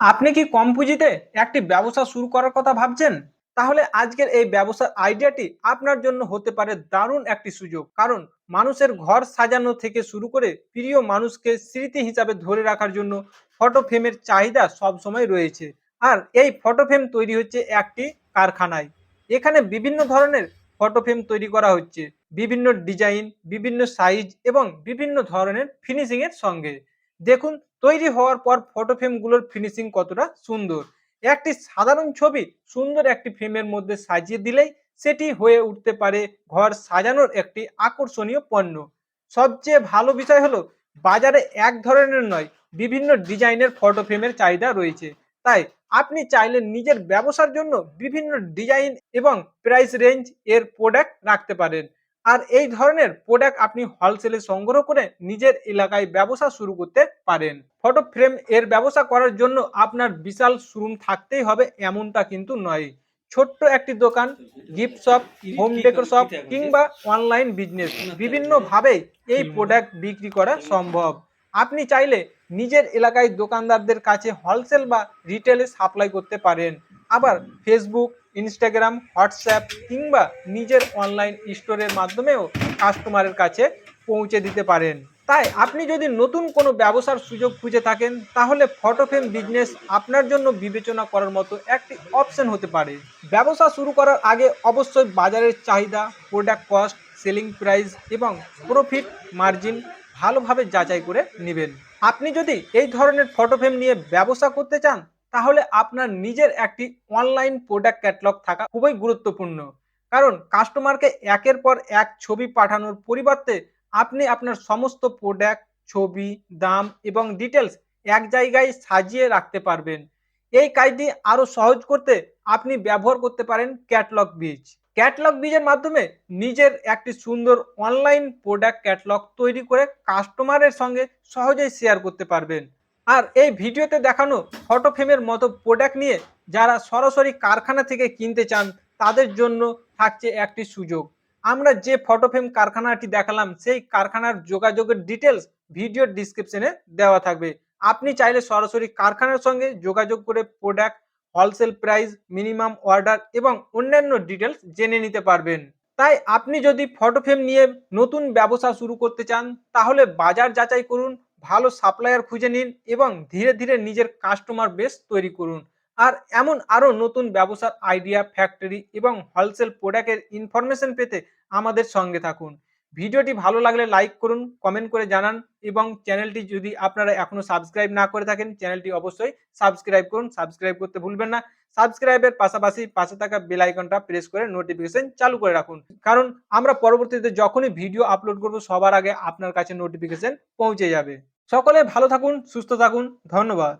আপনি কি কম পুঁজিতে একটি ব্যবসা শুরু করার কথা ভাবছেন? তাহলে আজকের এই ব্যবসার আইডিয়াটি আপনার জন্য হতে পারে দারুণ একটি সুযোগ। কারণ মানুষের ঘর সাজানো থেকে শুরু করে প্রিয় মানুষকে স্মৃতি হিসাবে ধরে রাখার জন্য ফটো ফ্রেমের চাহিদা সবসময় রয়েছে। আর এই ফটো ফ্রেম তৈরি হচ্ছে একটি কারখানায়। এখানে বিভিন্ন ধরনের ফটো ফ্রেম তৈরি করা হচ্ছে। বিভিন্ন ডিজাইন, বিভিন্ন সাইজ এবং বিভিন্ন ধরনের ফিনিশিং এর সঙ্গে। দেখুন তৈরি হওয়ার পর ফটো ফ্রেমগুলোর ফিনিশিং কতটা সুন্দর। একটি সাধারণ ছবি সুন্দর একটি ফ্রেমের মধ্যে সাজিয়ে দিলেই সেটি হয়ে উঠতে পারে ঘর সাজানোর একটি আকর্ষণীয় পণ্য। সবচেয়ে ভালো বিষয় হলো বাজারে এক ধরনের নয়, বিভিন্ন ডিজাইনের ফটো ফ্রেমের চাহিদা রয়েছে। তাই আপনি চাইলে নিজের ব্যবসার জন্য বিভিন্ন ডিজাইন এবং প্রাইস রেঞ্জ এর প্রোডাক্ট রাখতে পারেন। আর এই ধরনের প্রোডাক্ট আপনি হোলসেলে সংগ্রহ করে নিজের এলাকায় ব্যবসা শুরু করতে পারেন। ফটো ফ্রেম এর ব্যবসা করার জন্য আপনার বিশাল শোরুম থাকতেই হবে এমনটা কিন্তু নয়। ছোট্ট একটি দোকান, gift shop, home decor shop কিংবা অনলাইন বিজনেস বিভিন্নভাবে এই প্রোডাক্ট বিক্রি করা সম্ভব। আপনি চাইলে নিজের এলাকায় দোকানদারদের কাছে হোলসেল বা রিটেলে সাপ্লাই করতে পারেন। আবার ফেসবুক, ইনস্টাগ্রাম, হোয়াটসঅ্যাপ কিংবা নিজের অনলাইন স্টোরের মাধ্যমেও কাস্টমারের কাছে পৌঁছে দিতে পারেন। তাই আপনি যদি নতুন কোনো ব্যবসার সুযোগ খুঁজে থাকেন তাহলে ফটো ফ্রেম বিজনেস আপনার জন্য বিবেচনা করার মতো একটি অপশন হতে পারে। ব্যবসা শুরু করার আগে অবশ্যই বাজারের চাহিদা, প্রোডাক্ট কস্ট, সেলিং প্রাইস এবং প্রফিট মার্জিন ভালোভাবে যাচাই করে নেবেন। আপনি যদি এই ধরনের ফটো ফ্রেম নিয়ে ব্যবসা করতে চান তাহলে আপনার নিজের একটি অনলাইন প্রোডাক্ট ক্যাটালগ থাকা খুবই গুরুত্বপূর্ণ। কারণ কাস্টমারকে একের পর এক ছবি পাঠানোর পরিবর্তে আপনি আপনার সমস্ত প্রোডাক্ট, ছবি, দাম এবং ডিটেলস এক জায়গায় সাজিয়ে রাখতে পারবেন। এই কাজটি আরো সহজ করতে আপনি ব্যবহার করতে পারেন ক্যাটালগ বীজ। ক্যাটালগ বীজের মাধ্যমে নিজের একটি সুন্দর অনলাইন প্রোডাক্ট ক্যাটালগ তৈরি করে কাস্টমারের সঙ্গে সহজেই শেয়ার করতে পারবেন। আর এই ভিডিওতে দেখানো ফটো ফ্রেমের মতো প্রোডাক্ট নিয়ে যারা সরাসরি কারখানা থেকে কিনতে চান তাদের জন্য থাকছে একটি সুযোগ। আমরা যে ফটো ফ্রেম কারখানাটি দেখালাম সেই কারখানার যোগাযোগের ডিটেলস ভিডিওর ডিসক্রিপশনে দেওয়া থাকবে। আপনি চাইলে সরাসরি কারখানার সঙ্গে যোগাযোগ করে product, wholesale price, minimum order এবং অন্যান্য ডিটেলস জেনে নিতে পারবেন। তাই আপনি যদি ফটো ফ্রেম নিয়ে নতুন ব্যবসা শুরু করতে চান তাহলে বাজার যাচাই করুন, ভালো সাপ্লায়ার খুঁজে নিন এবং ধীরে ধীরে নিজের কাস্টমার বেস তৈরি করুন। আর এমন আরো নতুন ব্যবসার আইডিয়া, ফ্যাক্টরি এবং হোলসেল প্রোডাক্টের ইনফরমেশন পেতে আমাদের সঙ্গে থাকুন। ভিডিওটি ভালো লাগলে লাইক করুন, কমেন্ট করে জানান এবং চ্যানেলটি যদি আপনারা এখনো সাবস্ক্রাইব না করে থাকেন চ্যানেলটি অবশ্যই সাবস্ক্রাইব করুন। সাবস্ক্রাইব করতে ভুলবেন না। সাবস্ক্রাইবের পাশাপাশি পাশে থাকা বেল আইকনটা প্রেস করে নোটিফিকেশন চালু করে রাখুন। কারণ আমরা পরবর্তীতে যখনই ভিডিও আপলোড করব সবার আগে আপনার কাছে নোটিফিকেশন পৌঁছে যাবে। সকলে ভালো থাকুন, সুস্থ থাকুন। ধন্যবাদ।